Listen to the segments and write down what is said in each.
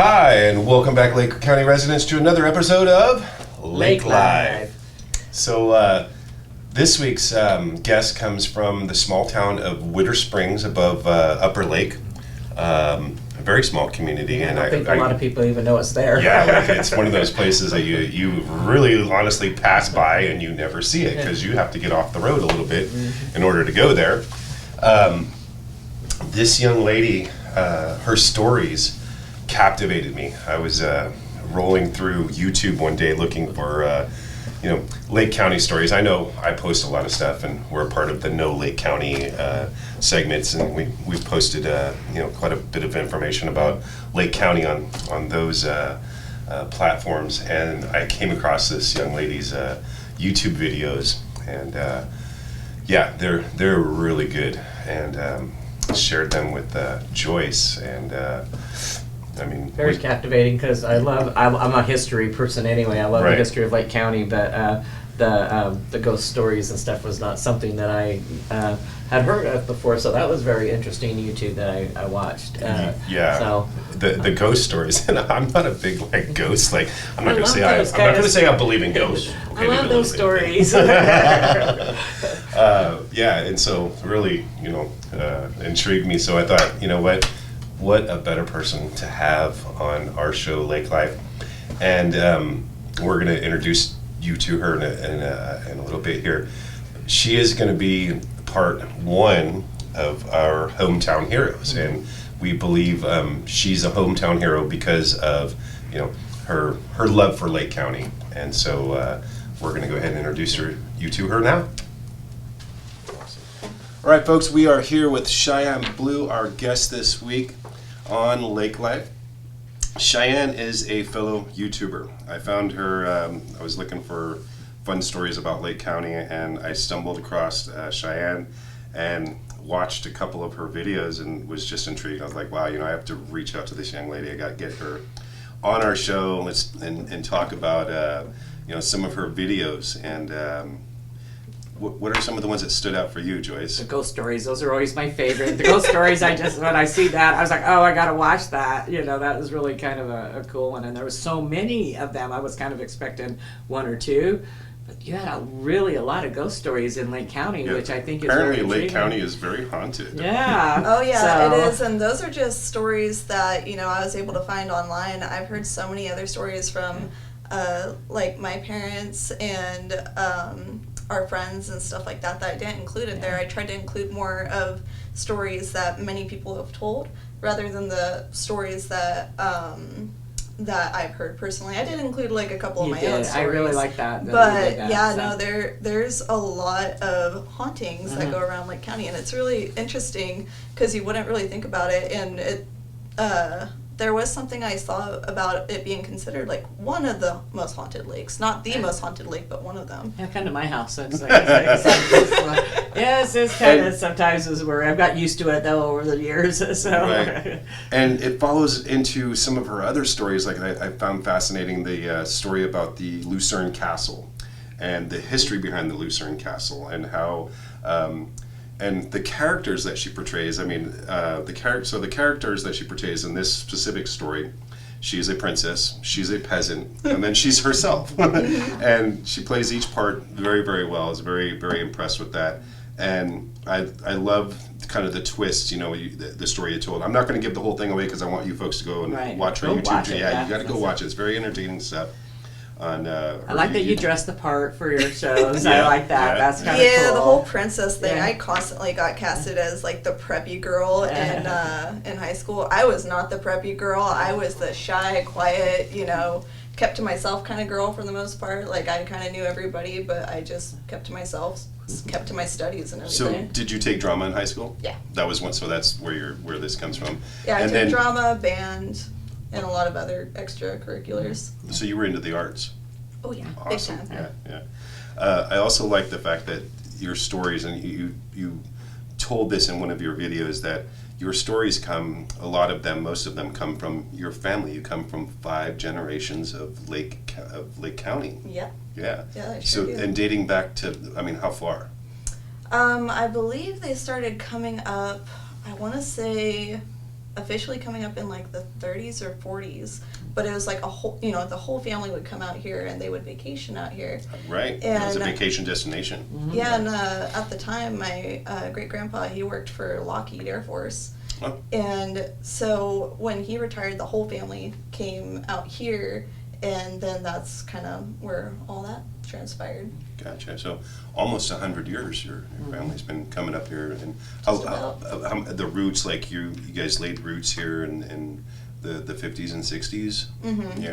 Hi, and welcome back, Lake County residents, to another episode of Lake Live. So, this week's guest comes from the small town of Witter Springs above Upper Lake. A very small community, and I think a lot of people even know it's there. Yeah, like it's one of those places that you really honestly pass by and you never see it because you have to get off the road a little bit in order to go there. This young lady, her stories captivated me. I was rolling through YouTube one day looking for Lake County stories. I know I post a lot of stuff, and we're a part of the Know Lake County segments, and we've posted quite a bit of information about Lake County on those platforms. And I came across this young lady's YouTube videos, and they're really good, and shared them with Joyce, and very captivating because I'm a history person anyway. I love the history of Lake County, but the ghost stories and stuff was not something that I had heard of before. So that was very interesting YouTube that I watched. So the ghost stories, and I'm not a big ghost. I'm not going to say I believe in ghosts. Okay, I love those stories. And so really intrigued me. So I thought, what a better person to have on our show, Lake Life. And we're going to introduce you to her in a little bit here. She is going to be part one of our hometown heroes, and we believe she's a hometown hero because of her love for Lake County. And so we're going to go ahead and introduce you to her now. All right, folks, we are here with Cheyenne Blue, our guest this week on Lake Life. Cheyenne is a fellow YouTuber. I found her, I was looking for fun stories about Lake County, and I stumbled across Cheyenne and watched a couple of her videos and was just intrigued. I was like, wow, I have to reach out to this young lady. I got to get her on our show and talk about some of her videos. And what are some of the ones that stood out for you, Joyce? The ghost stories, those are always my favorite. The ghost stories, when I see that, I was like, oh, I gotta watch that. That was really kind of a cool one. And there was so many of them, I was kind of expecting one or two. But you had a lot of ghost stories in Lake County, which I think is very intriguing. Apparently Lake County is very haunted. Yeah. Oh yeah, it is. And those are just stories that, I was able to find online. I've heard so many other stories from my parents and our friends and stuff like that I didn't include it there. I tried to include more of stories that many people have told rather than the stories that that I've heard personally. I did include a couple of my own stories. I really like that. But there's a lot of hauntings that go around Lake County, and it's really interesting because you wouldn't really think about it. And it there was something I saw about it being considered one of the most haunted lakes. Not the most haunted lake, but one of them. Yeah, come to my house. It's it's kind of sometimes is where I've got used to it though over the years. So. Right. And it follows into some of her other stories. I found fascinating the story about the Lucerne Castle and the history behind the Lucerne Castle and how and the characters that she portrays. The characters that she portrays in this specific story, she is a princess, she's a peasant, and then she's herself. And she plays each part very, very well. I was very, very impressed with that. And I love kind of the twist, the story you told. I'm not going to give the whole thing away because I want you folks to go and watch her YouTube. You got to go watch it. It's very entertaining stuff. I like that you dress the part for your shows. I like that. That's kind of cool. Yeah, the whole princess thing. I constantly got casted as the preppy girl in high school. I was not the preppy girl. I was the shy, quiet, kept to myself kind of girl for the most part. I kind of knew everybody, but I just kept to myself, kept to my studies and everything. So, did you take drama in high school? Yeah. That was one. So that's where this comes from. Yeah, I took drama, band, and a lot of other extracurriculars. So you were into the arts. Oh yeah, awesome. Big time. Yeah. I also like the fact that your stories, and you told this in one of your videos, that your stories most of them come from your family. You come from 5 generations of Lake County. Yeah. Yeah. Yeah, I sure do. And dating back to, how far? I believe they started coming up, I want to say officially coming up in like the 30s or 40s, but it was like a whole, you know, the whole family would come out here and they would vacation out here. Right. And It was a vacation destination. yeah, and at the time, my great grandpa, he worked for Lockheed Air Force. Oh. And so when he retired, the whole family came out here, and then that's kind of where all that transpired. Gotcha. So almost 100 years your family's been coming up here, and how the roots, like you guys laid roots here in the 50s and 60s.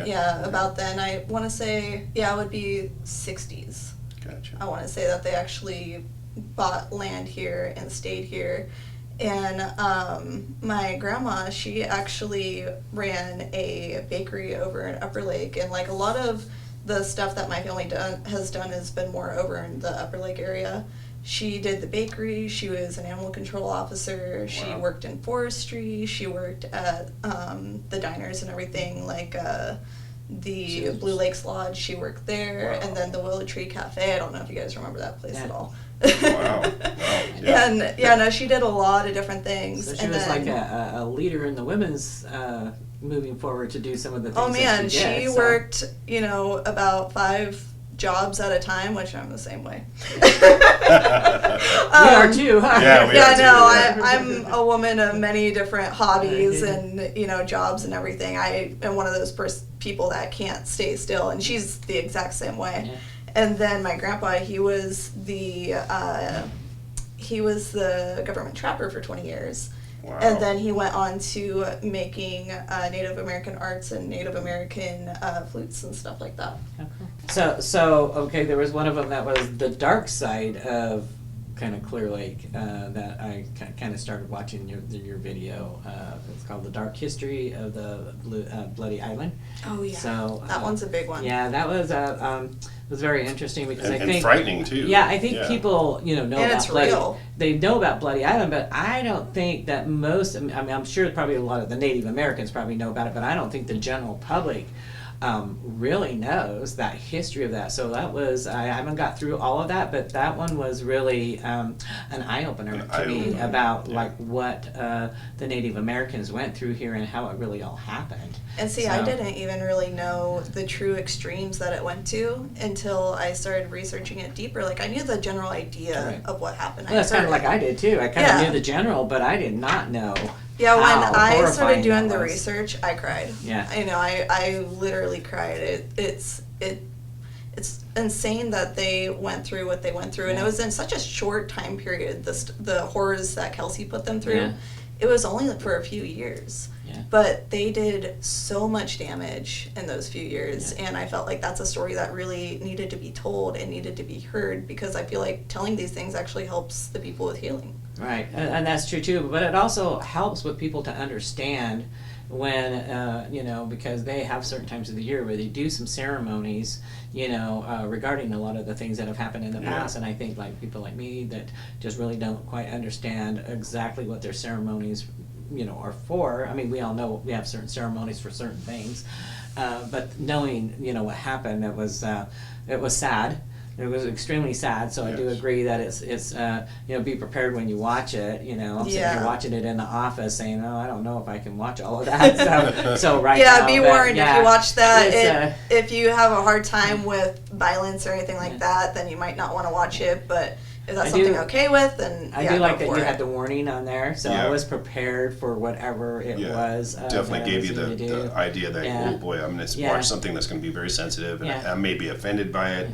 Yeah, about then. I want to say, yeah, it would be 60s. Gotcha. I want to say that they actually bought land here and stayed here. And my grandma, she actually ran a bakery over in Upper Lake, and like a lot of the stuff that my family has done has been more over in the Upper Lake area. She did the bakery, she was an animal control officer, she worked in forestry, she worked at the diners and everything, like the Blue Lakes Lodge, she worked there, and then the Willow Tree Cafe. I don't know if you guys remember that place at all. Wow. Yeah. And yeah, no, she did a lot of different things. So she and was then, like a leader in the women's moving forward to do some of the things. oh man, that she did, she so. worked, you know, about 5 jobs at a time, which I'm the same way. We are too, huh? Yeah, we Yeah, are too, no, yeah. I'm a woman of many different hobbies and, you know, jobs and everything. I am one of those people that can't stay still, and she's the exact same way. Yeah. And then my grandpa, he was the government trapper for 20 years. Wow. And then he went on to making Native American arts and Native American flutes and stuff like that. So okay, there was one of them that was the dark side of kind of Clear Lake that I kind of started watching your video. It's called The Dark History of the Bloody Island. Oh yeah, So that one's a big one. Yeah, that was very interesting because I and think frightening too. Yeah, I think people know And about it's Bloody. real. They know about Bloody Island, but I don't think that most. I mean, I'm sure probably a lot of the Native Americans probably know about it, but I don't think the general public really knows that history of that. So that was, I haven't got through all of that, but that one was really an eye-opener to me about like what the Native Americans went through here and how it really all happened. And see, I didn't even really know the true extremes that it went to until I started researching it deeper. Like, I knew the general idea of what happened. Well, that's kind of like I did too. I kind of knew the general, but I did not know. Yeah, when I started horrifying doing that the was. research, I cried. Yeah. You know, I literally cried. It's insane that they went through what they went through, and it was in such a short time period. The horrors that Kelsey put them through. Yeah. It was only for a few years. Yeah. But they did so much damage in those few years, and I felt like that's a story that really needed to be told and needed to be heard, because I feel like telling these things actually helps the people with healing. Right, and that's true too. But it also helps with people to understand when, because they have certain times of the year where they do some ceremonies, regarding a lot of the things that have happened in the past. And I think like people like me that just really don't quite understand exactly what their ceremonies are for. I mean, we all know we have certain ceremonies for certain things, but knowing what happened, it was sad. It was extremely sad. So I do agree that it's be prepared when you watch it. I'm sitting here watching it in the office, saying, "Oh, I don't know if I can watch all of that." So right now, be warned if you watch that. If you have a hard time with violence or anything like that, then you might not want to watch it. But if that's something you're okay with, then I do like that you had the warning on there, so I was prepared for whatever it was. Definitely gave you the idea that, oh boy, I'm going to watch something that's going to be very sensitive, and I may be offended by it.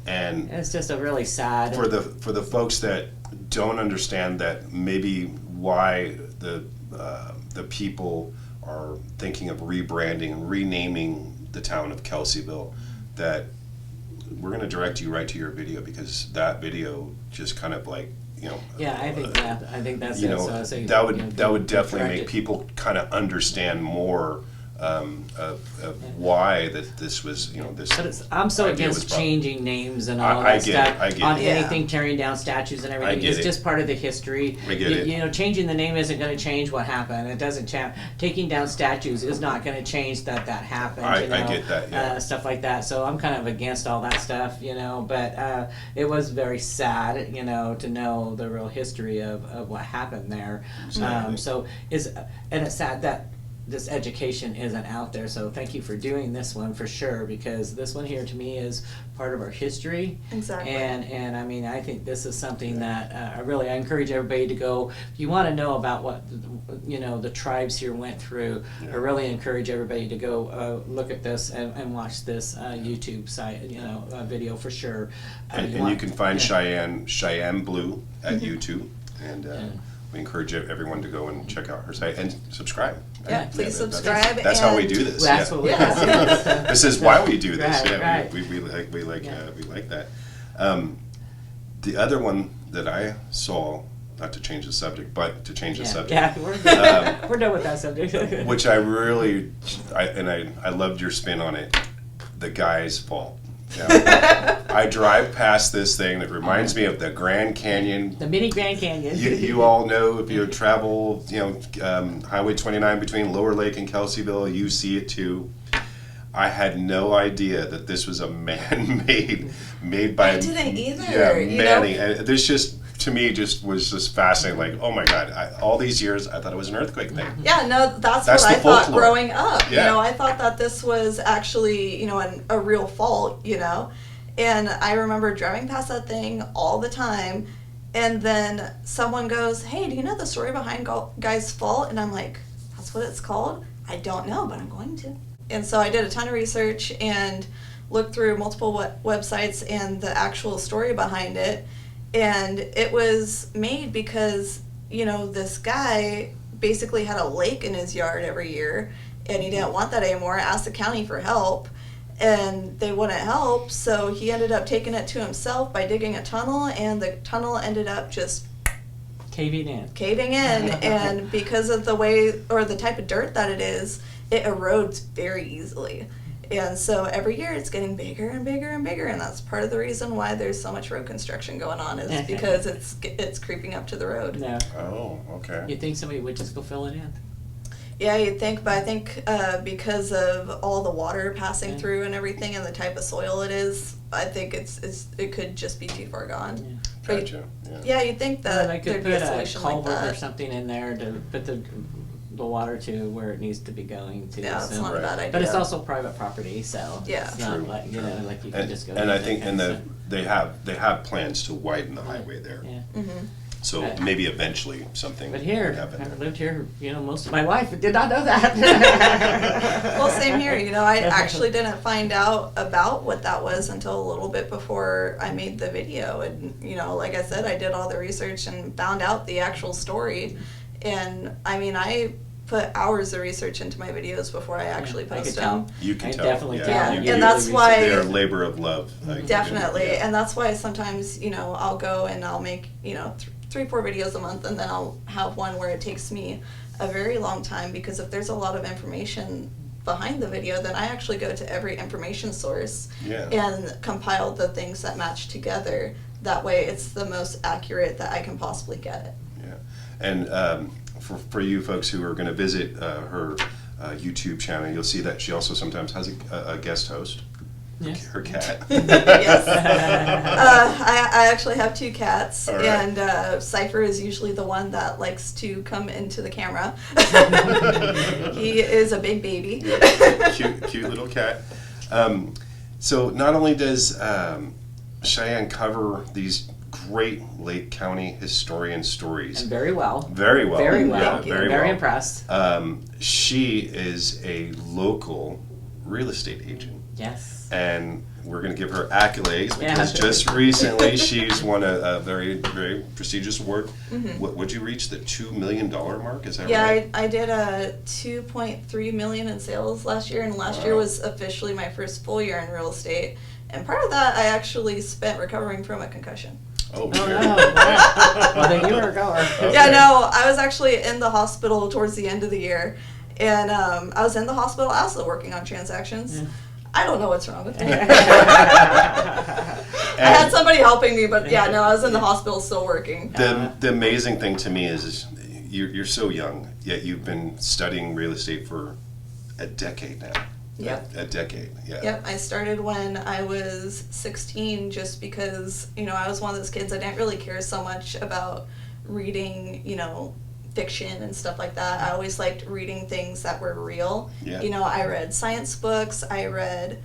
And it's just a really sad for the folks that don't understand that maybe why the people are thinking of rebranding and renaming the town of Kelseyville, that we're going to direct you right to your video, because that video just kind of like I think that's that would definitely make people kind of understand more of why that this was, this. But I'm so idea was against brought- changing names and all I that get it, stuff I get on it. Yeah. anything, tearing down statues and everything. get It's it. just part of the history. I get it. You know, changing the name isn't going to change what happened. It doesn't change. Taking down statues is not going to change that happened. I you know, get that, yeah. stuff like that. So I'm kind of against all that stuff, But it was very sad, to know the real history of what happened there. Exactly. And it's sad that this education isn't out there. So thank you for doing this one for sure, because this one here to me is part of our history. Exactly. And I mean, I think this is something that I encourage everybody to go. If you want to know about what the tribes here went through, I really encourage everybody to go look at this and watch this YouTube site video for sure. And you can find Cheyenne Blue at YouTube, and we encourage everyone to go and check out her site and subscribe. Yeah, please subscribe. That's how we do this. That's what we do. This is why we do this. Right. We like that. The other one that I saw, not to change the subject, but to change the subject. Yeah, we're done with that subject. Which I really, I loved your spin on it. The guy's fault. I drive past this thing that reminds me of the Grand Canyon. The mini Grand Canyon. You all know, if you travel, Highway 29 between Lower Lake and Kelseyville, you see it too. I had no idea that this was a made by. I didn't either. Yeah, Manny. And this just, to me, was just fascinating. Like, oh my God! All these years, I thought it was an earthquake thing. Yeah, no, that's That's what the I thought folklore. growing up. Yeah. I thought that this was actually, a real fault, And I remember driving past that thing all the time, and then someone goes, "Hey, do you know the story behind Guy's Fault?" And I'm like, "That's what it's called? I don't know, but I'm going to." And so I did a ton of research and looked through multiple websites and the actual story behind it. And it was made because, this guy basically had a lake in his yard every year, and he didn't want that anymore, asked the county for help, and they wouldn't help, so he ended up taking it to himself by digging a tunnel, and the tunnel ended up just Caving in. And because of the way, or the type of dirt that it is, it erodes very easily. And so every year it's getting bigger and bigger and bigger, and that's part of the reason why there's so much road construction going on, is because it's creeping up to the road. No. Oh, okay. You'd think somebody would just go fill it in. Yeah, you'd think, but I think because of all the water passing through and everything, and the type of soil it is, I think it could just be too far gone. Yeah. But Gotcha. yeah, you'd think that They could there'd be a put a solution like culvert or that. something in there to put the water to where it needs to be going to. Yeah, that's so. not a bad idea. But it's also private property, so Yeah. it's not True, like like you can just go. And do I that think kind of they have plans to widen the highway there. stuff. Yeah. So Right. maybe eventually something But would here, happen I've there. lived here, most of my life did not know that. Well, same here. I actually didn't find out about what that was until a little bit before I made the video. And, like I said, I did all the research and found out the actual story. And, I put hours of research into my videos before I actually I could post tell. them. You can I tell. definitely yeah. tell. Yeah, You and really that's research. why- They're a labor of love. Definitely. Yeah. And that's why sometimes, I'll go and I'll make, 3-4 videos a month, and then I'll have one where it takes me a very long time, because if there's a lot of information behind the video, then I actually go to every information source Yeah. and compile the things that match together. That way it's the most accurate that I can possibly get it. Yeah. And for you folks who are going to visit her YouTube channel, you'll see that she also sometimes has a guest host. Yes. Her cat. Yes. I actually have 2 cats, All right. and Cypher is usually the one that likes to come into the camera. He is a big baby. Yeah, cute little cat. So not only does Cheyenne cover these great Lake County historian stories, And very well. very well, Very yeah, well. Thank you. very Very well. impressed. She is a local real estate agent. Yes. And we're going to give her accolades Yeah. because just recently she's won a very, very prestigious award. Would you reach the $2 million mark? Is that Yeah, right? I did a 2.3 million in sales last year, and last year Wow. was officially my first full year in real estate. And part of that I actually spent recovering from a concussion. Oh, Oh sure. no! Wow. Well, then you were a goer. Okay. Yeah, no, I was actually in the hospital towards the end of the year, And I was in the hospital also working on transactions. Yeah. I don't know what's wrong with me. I had somebody helping me, but yeah, no, I was in the hospital still working. The amazing thing to me is you're so young, yet you've been studying real estate for a decade now. Yep. A decade, yeah. Yep, I started when I was 16 just because, I was one of those kids, I didn't really care so much about reading, fiction and stuff like that. I always liked reading things that were real. Yeah. I read science books, I read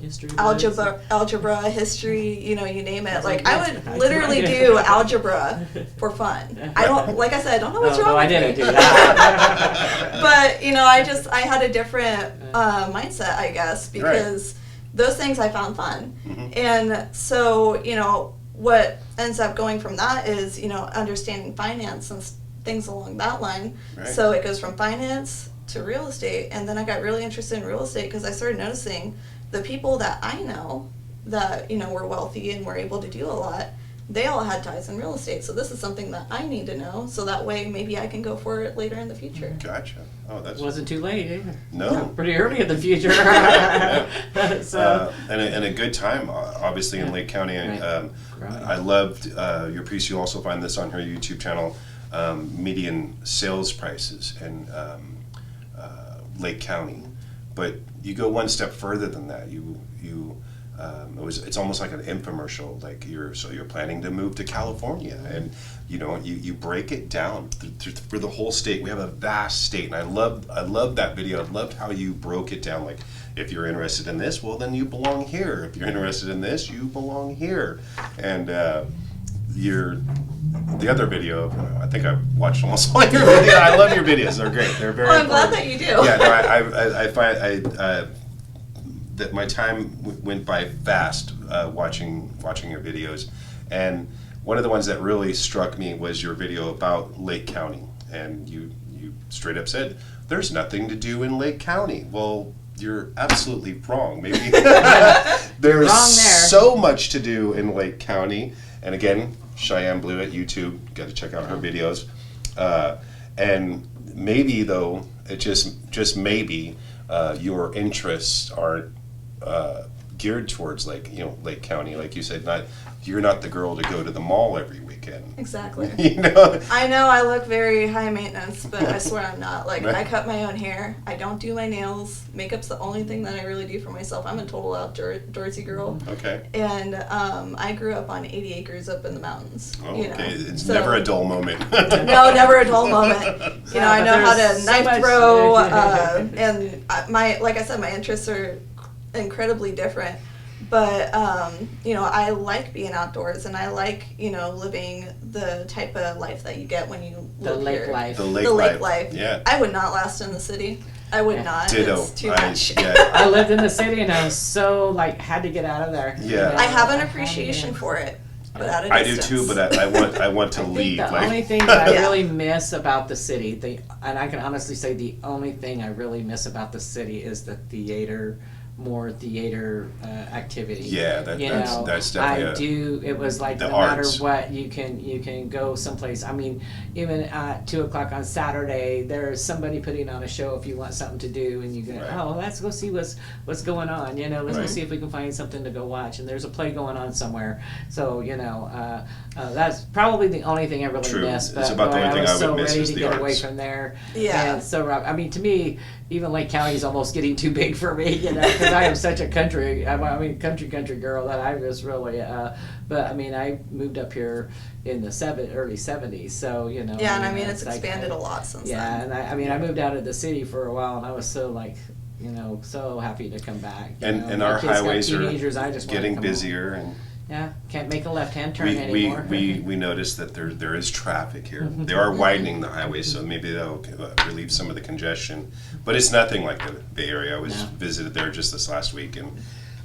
History algebra, history, you name it. Like, I would literally do algebra for fun. I don't know what's wrong with I didn't me. do that. But, I had a different mindset, I guess, because those things I found fun. Mm-hmm. And so, what ends up going from that is, understanding finance and things along that line. Right. So it goes from finance to real estate. And then I got really interested in real estate because I started noticing the people that I know that, were wealthy and were able to do a lot, they all had ties in real estate. So this is something that I need to know, so that way maybe I can go for it later in the future. Gotcha. Oh, that's... It wasn't too late either. No. Pretty early in the future. So. And a good time, obviously, in Lake County. Right. I loved your piece. You also find this on her YouTube channel, median sales prices in Lake County. But you go one step further than that. It's almost like an infomercial. Like you're planning to move to California, and you break it down for the whole state. We have a vast state, and I love that video. I loved how you broke it down. Like, if you're interested in this, well, then you belong here. If you're interested in this, you belong here. And the other video, I think I've watched almost all your videos. I love your videos. They're great. They're very. Well, I'm glad that you do. Yeah, no, I find that my time went by fast watching your videos, and one of the ones that really struck me was your video about Lake County, and you straight up said there's nothing to do in Lake County. Well, you're absolutely wrong. Maybe there's so much to do in Lake County, and again, Cheyenne Blue at YouTube. Got to check out her videos, and maybe though it just maybe your interests aren't geared towards Lake County, like you said. You're not the girl to go to the mall every weekend. Exactly. I know I look very high maintenance, but I swear I'm not. Like, I cut my own hair. I don't do my nails. Makeup's the only thing that I really do for myself. I'm a total outdoorsy girl. Okay. And I grew up on 80 acres up in the mountains. Oh, okay. It's never a dull moment. No, never a dull moment. I know how to knife throw, and like I said, my interests are incredibly different. But, I like being outdoors, and I like, living the type of life that you get when you live here. Life. The lake life. Yeah. I would not last in the city. I would not. Ditto. It's too much. I lived in the city, and I was so, had to get out of there. Yeah. I have an appreciation for it, but at a I do distance. too, but I want to leave. The only thing that I really miss about the city, and I can honestly say the only thing I really miss about the city is the theater. More theater activity. Yeah, that's definitely. It was like no arts. matter what, you can go someplace. I mean, even at 2:00 on Saturday, there's somebody putting on a show if you want something to do, and you go, let's go see what's going on. Let's go see if we can find something to go watch. And there's a play going on somewhere. So that's probably the only thing I really miss. But it's about the only thing I would miss ready is to the get arts. away from there. Yeah. And so, I mean, to me, even Lake County is almost getting too big for me, because I am such a country girl that I was really, but I mean, I moved up here in the early 70s, so, Yeah, and I mean, it's expanded a lot since then. Yeah, and I moved out of the city for a while, and I was so so happy to come back. And our highways are just getting busier, and yeah, can't make a left-hand turn anymore. We noticed that there is traffic here. They are widening the highways, so maybe that'll relieve some of the congestion. But it's nothing like the Bay Area. I was visited there just this last week, and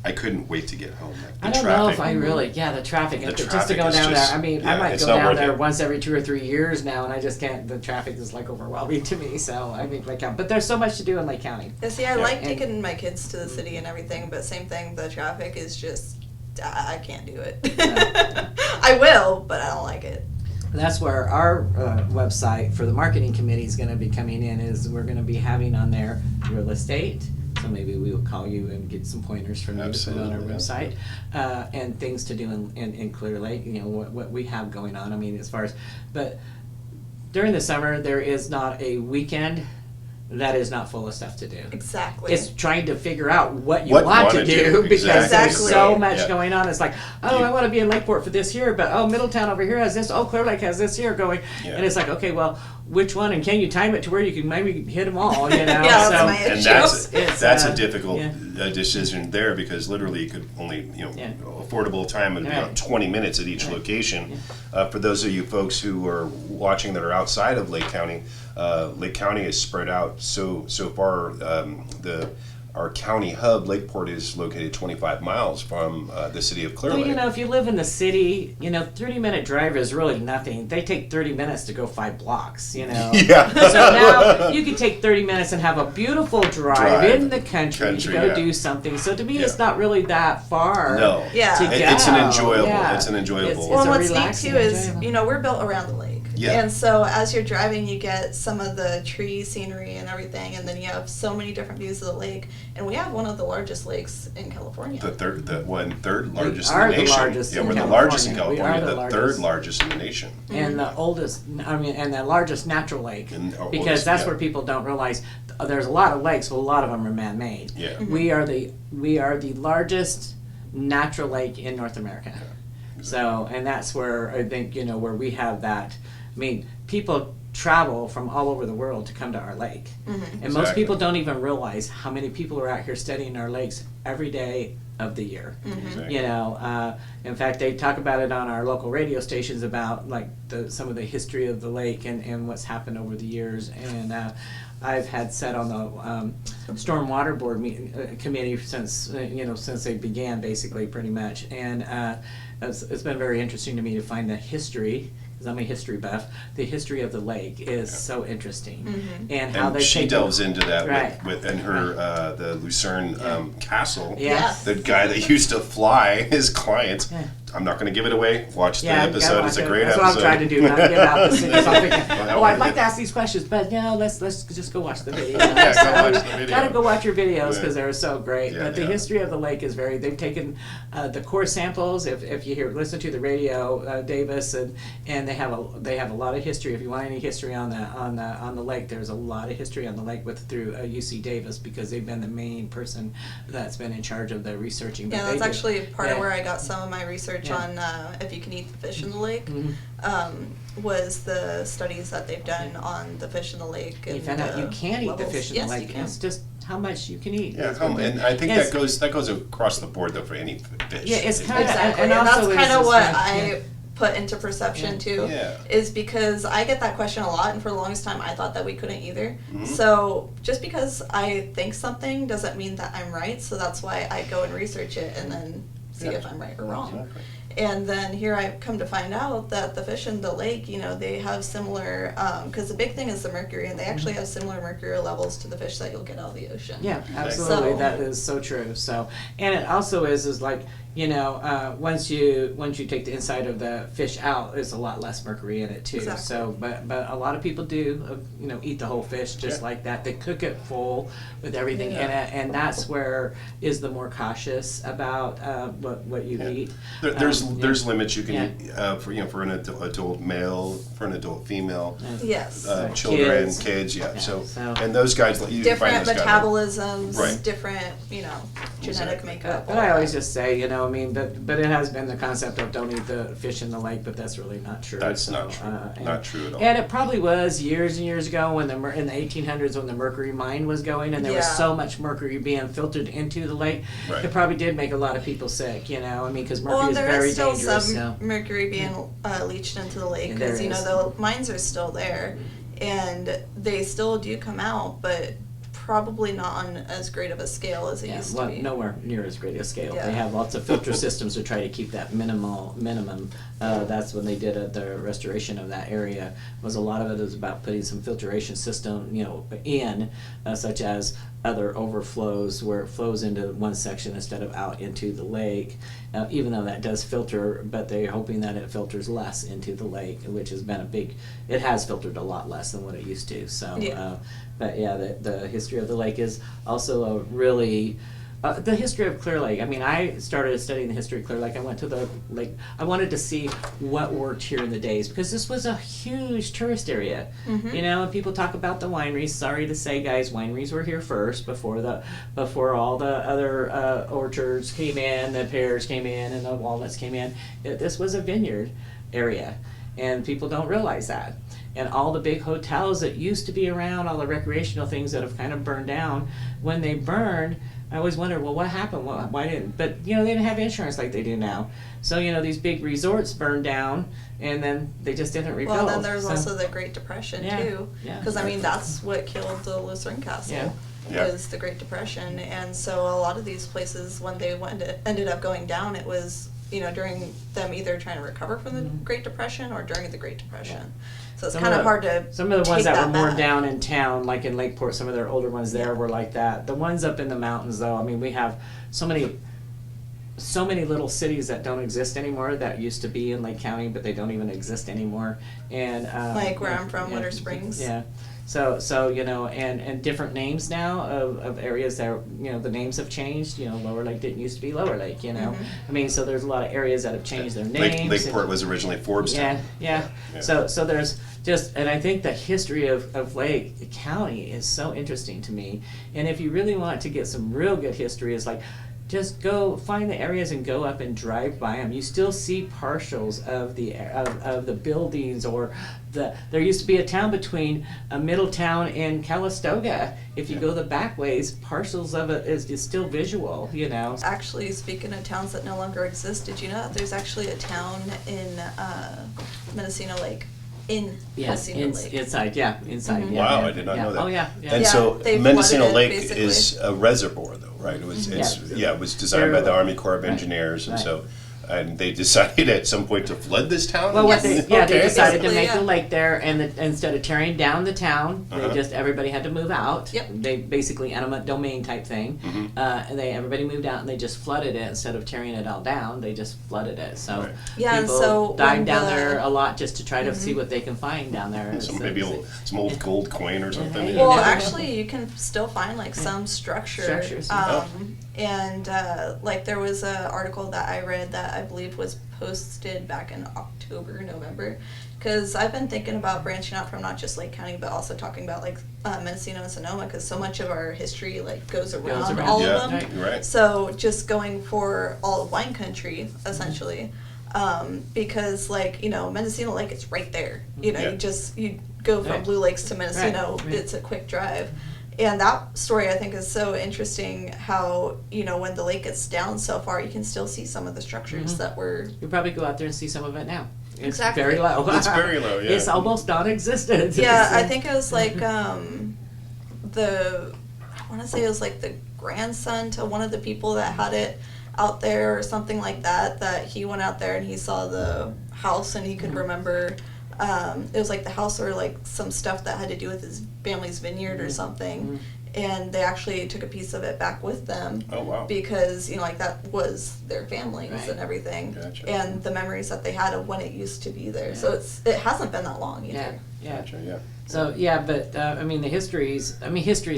I couldn't wait to get home. I don't know if I really, the traffic. Just to go down there. I mean, I might go down there once every 2 or 3 years now, and I just can't. The traffic is overwhelming to me. So I think Lake County, but there's so much to do in Lake County. Yeah, see, I like taking my kids to the city and everything, but same thing. The traffic is just. I can't do it. I will, but I don't like it. that's where our website for the marketing committee is going to be coming in. Is we're going to be having on there real estate. So maybe we will call you and get some pointers from you to put on our website, and things to do in Clear Lake. You know what we have going on. I mean, as far as, but during the summer there is not a weekend that is not full of stuff to do. Exactly. It's trying to figure out what you want to do because there's so much going on. It's like, oh, I want to be in Lakeport for this year, but oh, Middletown over here has this. Oh, Clear Lake has this here going, and it's like, okay, well, which one? And can you time it to where you can maybe hit them all? You know, Yeah, so that's my issue. And that's a difficult decision there, because literally you could only affordable time of about 20 minutes at each location. For those of you folks who are watching that are outside of Lake County is spread out so far. Our county hub, Lakeport, is located 25 miles from the city of Clear Lake. Well, you know, if you live in the city, 30-minute drive is really nothing. They take 30 minutes to go 5 blocks, Yeah. So now you can take 30 minutes and have a beautiful drive in the country to go do something. So to me, it's not really that far. No. Yeah. To go. It's an enjoyable. Yeah. It's an enjoyable. Well, It's a what's neat relaxing, too is, enjoyable. we're built around the lake. Yeah. And so as you're driving, you get some of the tree scenery and everything, and then you have so many different views of the lake. And we have one of the largest lakes in California. The third largest are in the the nation. largest in We're the largest in California. We California. are the The largest. third largest in the nation. And the oldest, and the largest natural lake, And because oldest, that's where people don't realize there's a lot of lakes, but a lot of them are man-made. Yeah. We are the largest natural lake in North America. So, and that's where I think where we have that. I mean, people travel from all over the world to come to our lake, and most people don't even realize how many people are out here studying our lakes every day of the year. Exactly. In fact, they talk about it on our local radio stations about like some of the history of the lake and what's happened over the years. And I've had sat on the stormwater board committee since they began, basically, pretty much. And it's been very interesting to me to find the history. I'm a history buff. The history of the lake is so interesting, and how they she delves into that with her the Lucerne castle. Yes. The guy that used to fly his clients. Yeah. I'm not going to give it away. Watch the Yeah, episode. It's a great That's episode. what I'm trying to do. Not get out the city. So I'm thinking, I'd like to ask these questions, but let's just go watch the video. Go watch the video. Gotta go watch your videos because they're so great. Yeah, But the history of the lake is they've taken the core samples. If you listen to the radio, Davis, and they have a lot of history. If you want any history on the lake, there's a lot of history on the lake through UC Davis, because they've been the main person that's been in charge of the researching. Yeah, that's actually part of where I got some of my research on if you can eat the fish in the lake. Was the studies that they've done on the fish in the lake. You And found out you can eat the fish in the lake. Yes, you can. It's just how much you can eat. Yeah, and I think that goes across the board though for any fish. Yeah, it's kind of Exactly, and and that's also kind of it's what like, I put into perception too. Yeah. Is because I get that question a lot, and for the longest time I thought that we couldn't either. Mhm. So just because I think something doesn't mean that I'm right. So that's why I go and research it and then see if I'm right or wrong. Exactly. And then here I come to find out that the fish in the lake, they have similar, because the big thing is the mercury, and they actually have similar mercury levels to the fish that you'll get out of the ocean. Yeah, absolutely. So- That is so true. So, and it also is like, once you take the inside of the fish out, there's a lot less mercury in it too. Exactly. So, but a lot of people do, eat the whole fish just like that. They cook it full with everything in it, and that's where is the more cautious about what you eat. There's limits you can eat for an adult male, for an adult female, Yes. children, Kids. kids. Yeah, So so- and those guys you Different find those guys- metabolisms, Right. different, genetic Exactly. makeup. But all I that. always just say, but it has been the concept of don't eat the fish in the lake, but that's really not true. That's So, not true. Not true at all. And it probably was years and years ago in the 1800s when the mercury mine was going, and there was Yeah. so much mercury being filtered into the lake. Right. It probably did make a lot of people sick, because mercury Well, is there very is still dangerous. some So. mercury being leached into the lake Yeah, there because is. the mines are still there, and they still do come out, but probably not on as great of a scale as it Yeah, used well, to be. nowhere near as great a scale. Yeah. They have lots of filter systems to try to keep that minimum. That's when they did the restoration of that area. Was a lot of it was about putting some filtration system, in such as other overflows where it flows into one section instead of out into the lake. Even though that does filter, but they're hoping that it filters less into the lake, which has been it has filtered a lot less than what it used to. So, Yeah. but yeah, the history of the lake is also a really, the history of Clear Lake. I mean, I started studying the history of Clear Lake. I went to the lake. I wanted to see what worked here in the days because this was a huge tourist area. You know, and people talk about the wineries. Sorry to say, guys, wineries were here first before all the other orchards came in, the pears came in, and the walnuts came in. This was a vineyard area, and people don't realize that. And all the big hotels that used to be around, all the recreational things that have kind of burned down, when they burned, I always wondered, well, what happened? Why didn't? But, you know, they didn't have insurance like they do now. So, you know, these big resorts burned down, and then they just didn't rebuild. Well, then there's also the Great Depression, Yeah, too. yeah. Because, I mean, that's what killed the Lucerne Castle, Yeah. was the Great Depression. And so a lot of these places, when they ended up going down, it was, you know, during them either trying to recover from the Great Depression or during the Great Depression. So it's kind of hard to Some of the ones take that were more back. down in town, like in Lakeport, some of their older ones there were like that. The ones up in the mountains, though, I mean, we have so many little cities that don't exist anymore that used to be in Lake County, but they don't even exist anymore. And Like where I'm from, Winter Springs. Yeah. So you know, and different names now of areas that, you know, the names have changed. You know, Lower Lake didn't used to be Lower Lake. You know, I mean, so there's a lot of areas that have changed their names. Lakeport was originally Forbes-town. Yeah. So there's just, and I think the history of Lake County is so interesting to me. And if you really want to get some real good history, is like, just go find the areas and go up and drive by them. You still see partials of the buildings, or there used to be a town between Middletown and Calistoga. If you go the back ways, partials of it is still visual, you know. Actually, speaking of towns that no longer exist, did you know that there's actually a town in Mendocino Lake? Mendocino Lake. Inside. Yeah. Wow, I did not know that. Oh, yeah. And Yeah, so they Mendocino flooded it, Lake basically. is a reservoir, though, right? It was it was designed by the Army Corps of Engineers, and Right. so and they decided at some point to flood this town. Well, what they Yes. they decided to Basically, make yeah. the lake there, and instead of tearing down the town, Uh-huh. they just everybody had to move out. Yep. They basically eminent domain type thing, and everybody moved out, and they just flooded it instead of tearing it all down. They just flooded it. So Right. Yeah, and people so dive when down the- there a lot just to try to see what they can find down there. Some old gold coin or something. Yeah. Yeah. Well, actually, you can still find like some structure. Structures. And like there was an article that I read that I believe was posted back in October, November, because I've been thinking about branching out from not just Lake County, but also talking about like Mendocino and Sonoma, because so much of our history like goes around all Yeah, of them. right. So just going for all of wine country, essentially. Because like, you know, Mendocino Lake is right there. You know, Yeah. you go from Right. Blue Lakes to Mendocino, Right. it's a quick drive. And that story I think is so interesting, how, you know, when the lake gets down so far, you can still see some of the structures that were. You probably go out there and see some of it now. It's Exactly. very low. It's very low, yeah. It's almost non-existent. Yeah, I think it was like I want to say it was like the grandson to one of the people that had it out there or something like that, that he went out there and he saw the house and he could remember it was like the house or like some stuff that had to do with his family's vineyard or something, and they actually took a piece of it back with them. Oh, wow. Because, you know, like that was their families Right. and everything. Gotcha. And the memories that they had of when it used to be there. So it hasn't been that long either. Yeah. Gotcha, yeah. So yeah, but I mean history is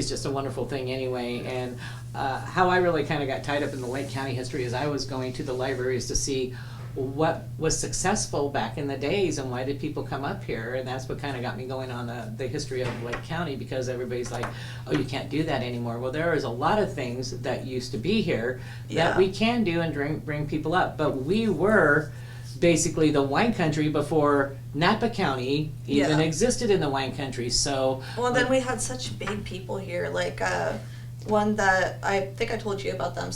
just a wonderful thing anyway. And how I really kind of got tied up in the Lake County history is I was going to the libraries to see what was successful back in the days and why did people come up here, and that's what kind of got me going on the history of Lake County, because everybody's like, oh, you can't do that anymore. Well, there is a lot of things that used to be here that Yeah. we can do and bring people up, but we were basically the wine country before Napa County even Yeah. existed in the wine country. So Well, then we had such big people here, like one that I think I told you about that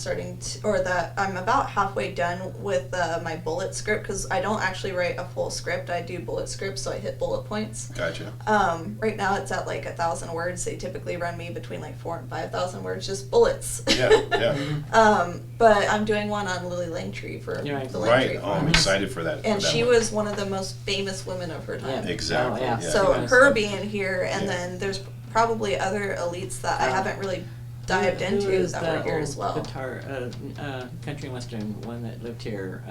that I'm about halfway done with my bullet script, because I don't actually write a full script. I do bullet scripts, so I hit bullet points. Gotcha. Right now it's at like 1,000 words. They typically run me between like 4,000 and 5,000 words, just bullets. Yeah. But I'm doing one on Lily Langtree for You're right. the Right. Langtree Oh, I'm Farms. excited for that. And for that she one. was one of the most famous women of her time. Yeah. Exactly. Oh, yeah. Yeah. So Yes. her being here, and Yeah. then there's probably other elites that I haven't really dived Who into is that the were here old as well. guitar, country and western one that lived here?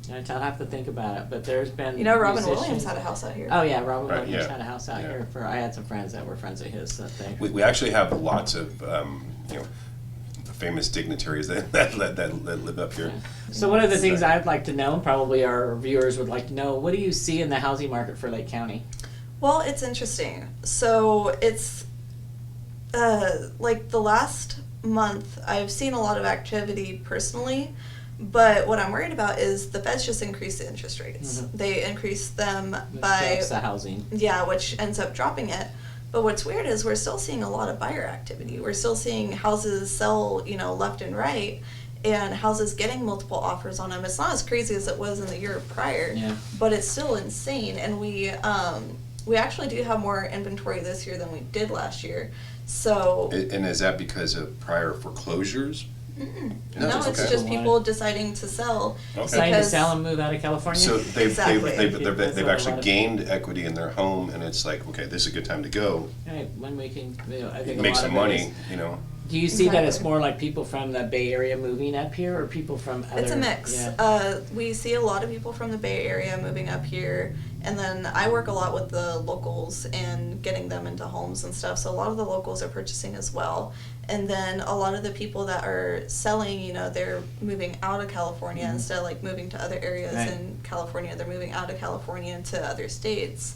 I'll have to think about it, but there's been You know, Robin musicians- Williams had a house out here. Oh yeah, Robin Right, Williams yeah. had a house out Yeah. here. I had some friends that were friends of his. That they. We actually have lots of famous dignitaries that live up here. So one of the things I'd like to know, and probably our viewers would like to know, what do you see in the housing market for Lake County? Well, it's interesting. So it's like the last month, I've seen a lot of activity personally, but what I'm worried about is the Feds just increased the interest rates. Mhm. They increased them Which by drops the housing. yeah, which ends up dropping it. But what's weird is we're still seeing a lot of buyer activity. We're still seeing houses sell, left and right, and houses getting multiple offers on them. It's not as crazy as it was in the year prior, Yeah. but it's still insane. And we actually do have more inventory this year than we did last year. So And is that because of prior foreclosures? no, just it's okay. just people deciding to sell. Okay. Deciding to because- sell and move out of California. So they've Exactly. That's they've a actually lot of- gained equity in their home, and it's like, okay, this is a good time to go. Right, when we can, I think a Make lot some of it money, is- Do you see that it's Exactly. more like people from the Bay Area moving up here, or people from other? It's a mix. Yeah. We see a lot of people from the Bay Area moving up here, and then I work a lot with the locals and getting them into homes and stuff. So a lot of the locals are purchasing as well, and then a lot of the people that are selling, they're moving out of California Mhm. instead of like moving to other areas Right. in California. They're moving out of California into other states.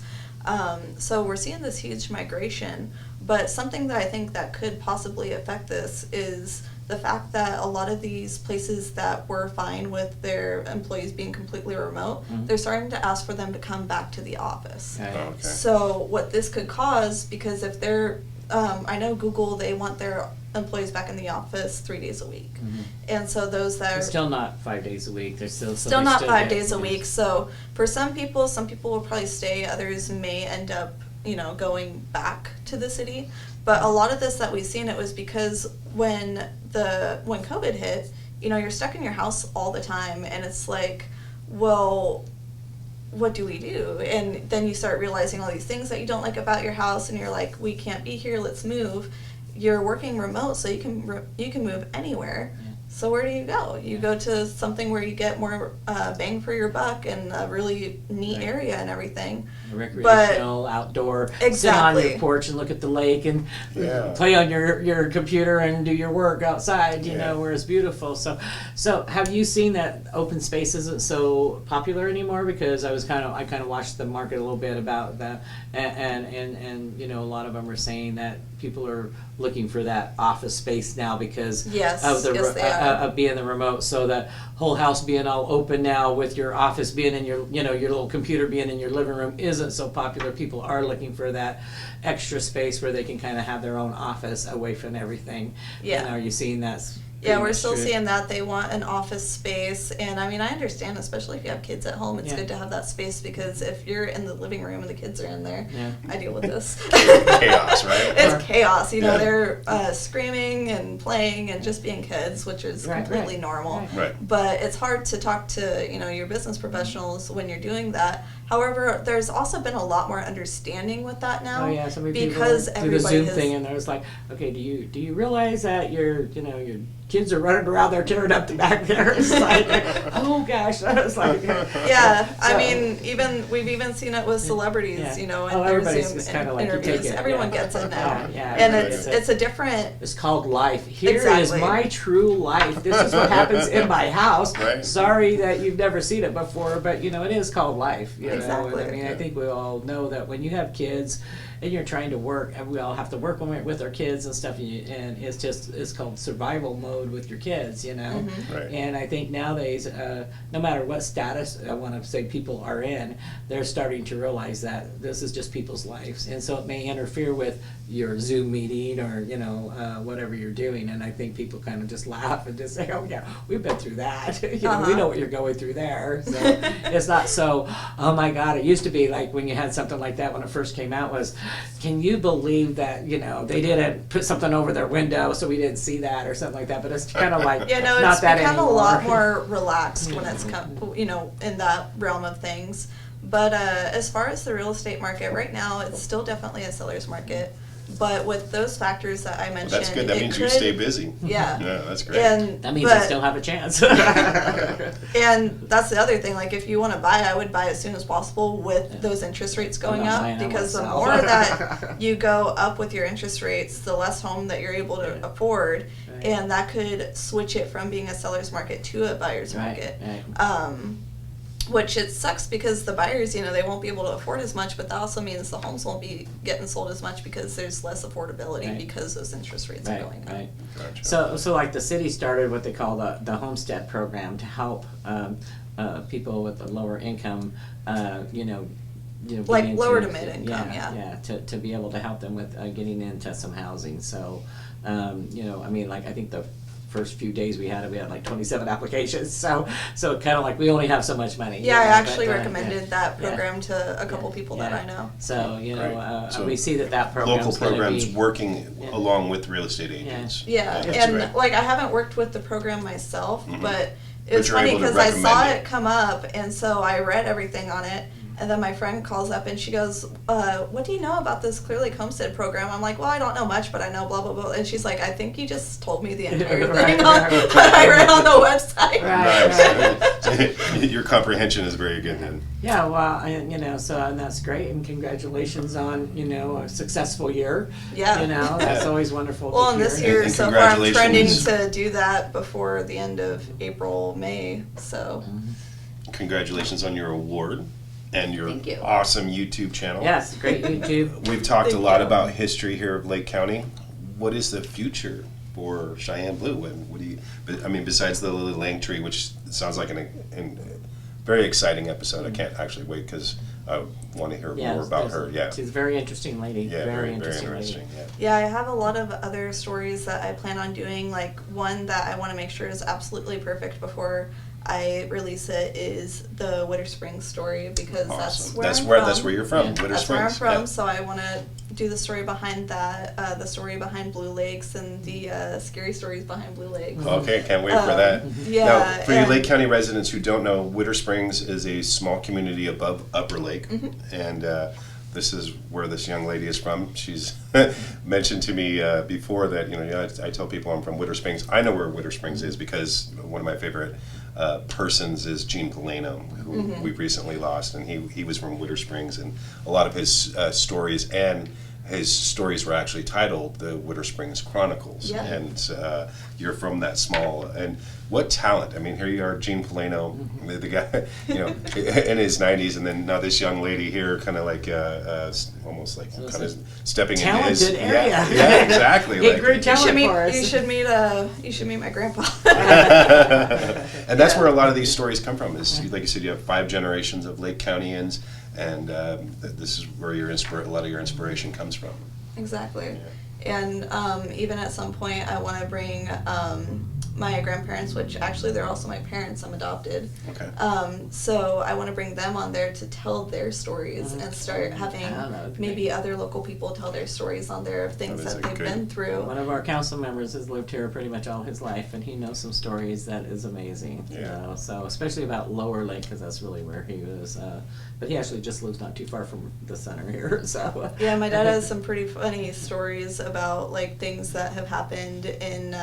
So we're seeing this huge migration, but something that I think that could possibly affect this is the fact that a lot of these places that were fine with their employees being completely remote, Mhm. they're starting to ask for them to come back to the office. Okay. Oh, okay. So what this could cause, because if they're, I know Google, they want their employees back in the office 3 days a week. Mhm. And so those that It's are still not 5 days a week. They're still still not 5 get- days a week. So for some people will probably stay. Others may end up, going back to the city. But a lot of this that we've seen, it was because when COVID hit, you're stuck in your house all the time, and it's like, well, what do we do? And then you start realizing all these things that you don't like about your house, and you're like, we can't be here. Let's move. You're working remote, so you can move anywhere. Yeah. So where do you go? You Yeah. go to something where you get more bang for your buck and a really neat Right. area and everything. Recreational, outdoor, sit on Exactly. your porch and look at the lake and Yeah. play on your computer and do your work outside, Yeah. where it's beautiful. So have you seen that open space isn't so popular anymore? Because I kind of watched the market a little bit about that, and a lot of them are saying that people are looking for that office space now because Yes, of the yes, they are. of being the remote. So that whole house being all open now, with your office being in your your little computer being in your living room, isn't so popular. People are looking for that extra space where they can kind of have their own office away from everything. Yeah. And are you seeing that? Yeah, we're still seeing that. They want an office space. And I mean, I understand, especially if you have kids at home, it's Yeah. good to have that space, because if you're in the living room and the kids are in there, Yeah. I deal with this. Chaos, right? It's chaos. Yeah. They're screaming and playing and just being kids, which is Right, completely right, normal. right. Right. But it's hard to talk to, your business professionals when you're doing that. However, there's also been a lot more understanding with that now. Oh yeah, so many because people do the everybody Zoom has, thing, and there's like, okay, do you realize that your kids are running around there tearing up the back there? It's like, oh gosh, it's like, Yeah, I So- mean, we've even seen it with celebrities, Yeah. in Oh, their everybody's Zoom just kinda like, you interviews. take it, Everyone yeah. gets it now, Yeah, and everybody it's gets it. a different. It's called life. Here is Exactly. my true life. This is what happens in my house. Right. Sorry that you've never seen it before, but it is called life. You know? Exactly. And I mean, I think we all know that when you have kids and you're trying to work, and we all have to work when we're with our kids and stuff, and it's called survival mode with your kids, Mm-hmm. Right. And I think nowadays, no matter what status I want to say people are in, they're starting to realize that this is just people's lives, and so it may interfere with your Zoom meeting or whatever you're doing. And I think people kind of just laugh and just say, "Oh yeah, we've been through that. We Uh-huh. know what you're going through there." So it's not so. Oh my God! It used to be like when you had something like that when it first came out was, can you believe that they didn't put something over their window so we didn't see that or something like that? But it's kind of like It's not that become anymore. a lot more relaxed when it's in that realm of things. But as far as the real estate market right now, it's still definitely a seller's market. But with those factors that I Well, mentioned, that's good. That it means could, you stay busy. Yeah. Yeah, that's great. And That means I still have a chance. and that's the other thing. Like, if you want to buy, I would buy as soon as possible with those interest rates going not up, buying it because the myself. more that you go up with your interest rates, the less home that you're able to afford, Right. and that could switch it from being a seller's market to a buyer's Right, market. right. Which it sucks because the buyers, they won't be able to afford as much, but that also means the homes won't be getting sold as much because there's less affordability Right. because those interest rates are Right, going up. right. Gotcha. So like the city started what they call the homestead program to help people with a lower income, Like get lower into- to mid-income, yeah. to be able to help them with getting into some housing. So, I think the first few days we had like 27 applications. So kind of like we only have so much money. Yeah, I but, actually recommended that yeah. program to a couple people that I know. So Great. So we see that program's Local gonna programs be, working Yeah. along with real estate agents. Yeah, That's and great. like I haven't worked with the program myself, Mhm. but But it was you're funny able to because I saw recommend it come up, and so I read everything on it. And then my friend calls up and she goes, what do you know about this Clear Lake Homestead program? I'm like, well, I don't know much, but I know blah, blah, blah. And she's like, I think you just told me the entire Right, thing right. I read on the website. Right. Nice. Your comprehension is very good then. Yeah, well, and and that's great, and congratulations on a successful year. Yeah. That's Yeah. always wonderful. Well, to and this hear. year And so far I'm trending congratulations. to do that before the end of April, May. So Congratulations on your award and your Thank you. awesome YouTube channel. Yes, great YouTube. We've talked a Thank lot you. about history here of Lake County. What is the future for Cheyenne Blue? And what do you? Besides the Lily Lang tree, which sounds like an very exciting episode. I can't actually wait because I want to hear more about her. Yeah, She's a very interesting lady. yeah, very very interesting, interesting. lady. Yeah. yeah, I have a lot of other stories that I plan on doing. Like one that I want to make sure is absolutely perfect before I release it is the Witter Springs story, because that's Awesome. where That's I'm where from. that's where you're from. Yeah. Witter That's where I'm Springs. from, Yeah. so I want to do the story behind that, the story behind Blue Lakes, and the scary stories behind Blue Lakes. Okay, can't wait for that. Yeah, Now, for you and- Lake County residents who don't know, Witter Springs is a small community above Upper Lake, and this is where this young lady is from. She's mentioned to me before that I tell people I'm from Witter Springs. I know where Witter Springs is because one of my favorite persons is Gene Polano, who we recently lost, and he was from Witter Springs, and a lot of his stories and his stories were actually titled the Witter Springs Chronicles. Yeah. And you're from that small, and what talent. Here you are, Gene Polano, the guy, in his 90s, and then now this young lady here, kind of like, almost like So it's kind a of stepping into his. talented area. Yeah, exactly. It like- grew You talent should meet. for us. You should meet my grandpa. And that's where a lot of these stories come from. Is like you said, you have 5 generations of Lake Countyans, and this is where a lot of your inspiration comes from. Exactly. And even at some point, I want to bring my grandparents, which actually they're also my parents. I'm adopted. Okay. So I want to bring them on there to tell their stories and start having Oh, that would be maybe great. other local people tell their stories on there of things That is that a they've good- been through. One of our council members has lived here pretty much all his life, and he knows some stories that is amazing. Yeah. So especially about Lower Lake, because that's really where he was. But he actually just lives not too far from the center here. So Yeah, my dad has some pretty funny stories about like things that have happened in,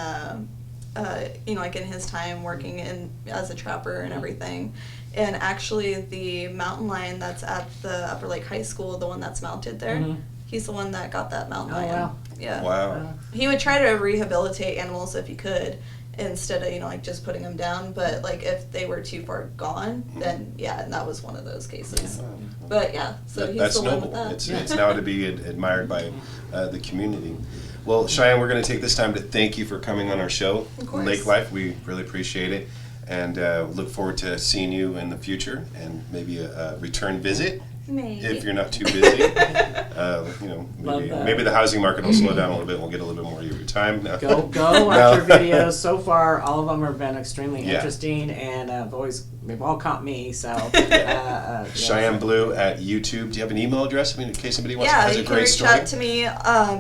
like in his time working as a trapper and everything. And actually, the mountain lion that's at the Upper Lake High School, the one that's mounted there, Mhm. he's the one that got that mountain Oh, lion. wow. Yeah. Wow. He would try to rehabilitate animals if he could, instead of like just putting them down. But like if they were too far gone, then yeah, and that was one of those cases. But yeah, so he's That's the one noble. with that. It's now to be admired by the community. Well, Cheyenne, we're going to take this time to thank you for coming on our show, Of course. Lake Life. We really appreciate it, and look forward to seeing you in the future, and maybe a return visit Maybe. if you're not too busy. Love that. Maybe the housing market will slow down a little bit. We'll get a little bit more of your time. No. Go watch No. your videos. So far, all of them have been extremely Yeah. interesting, and they've all caught me. So Cheyenne Blue at YouTube. Do you have an email address? In case somebody has Yeah, a you can great reach story. out to me,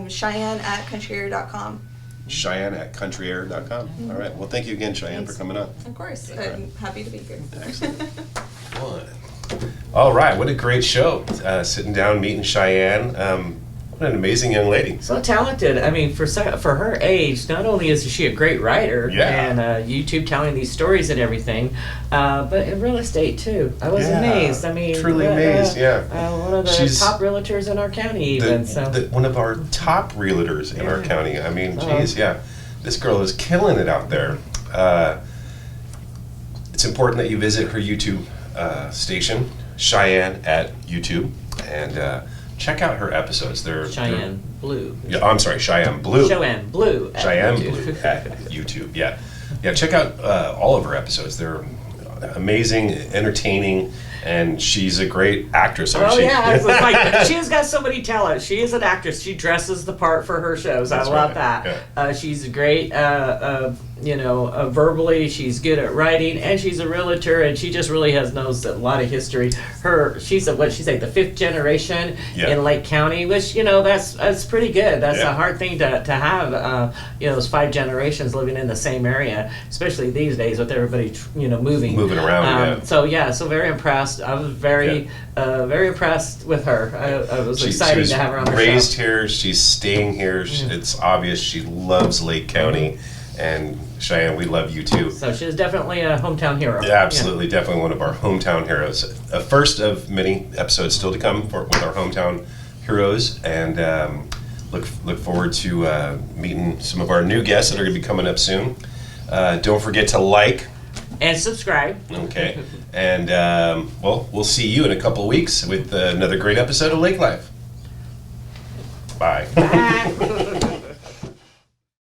Cheyenne@countryair.com. Cheyenne@countryair.com. All right. Well, thank you again, Cheyenne, Thanks. for coming on. Of course, Okay. I'm happy to be here. Excellent. All right, what a great show. Sitting down, meeting Cheyenne. What an amazing young lady. So talented. I mean, for her age, not only is she a great writer and YouTube telling these stories and everything, but in real estate too. I was amazed. I mean, truly amazed. One of the top realtors in our county, even. One of our top realtors in our county. I mean, geez, this girl is killing it out there. It's important that you visit her YouTube station, Cheyenne at YouTube, and check out her episodes. Cheyenne Blue. Yeah, I'm sorry, Cheyenne Blue. Cheyenne Blue. Cheyenne Blue at YouTube. Yeah. Check out all of her episodes. They're amazing, entertaining, and she's a great actress. It's like she has got so many talents. She is an actress. She dresses the part for her shows. I love that. Yeah. She's great. Verbally, she's good at writing, and she's a realtor, and she just really knows a lot of history. She's the fifth generation in Lake County, which that's pretty good. That's a hard thing to have. Those 5 generations living in the same area, especially these days with everybody moving around. So very impressed. I was very impressed with her. I was excited to have her on the show. Raised here, she's staying here. It's obvious she loves Lake County. And Cheyenne, we love you too. So she's definitely a hometown hero. Yeah, absolutely, definitely one of our hometown heroes. A first of many episodes still to come with our hometown heroes, and look forward to meeting some of our new guests that are going to be coming up soon. Don't forget to like and subscribe. Okay, and we'll see you in a couple of weeks with another great episode of Lake Life. Bye. Bye.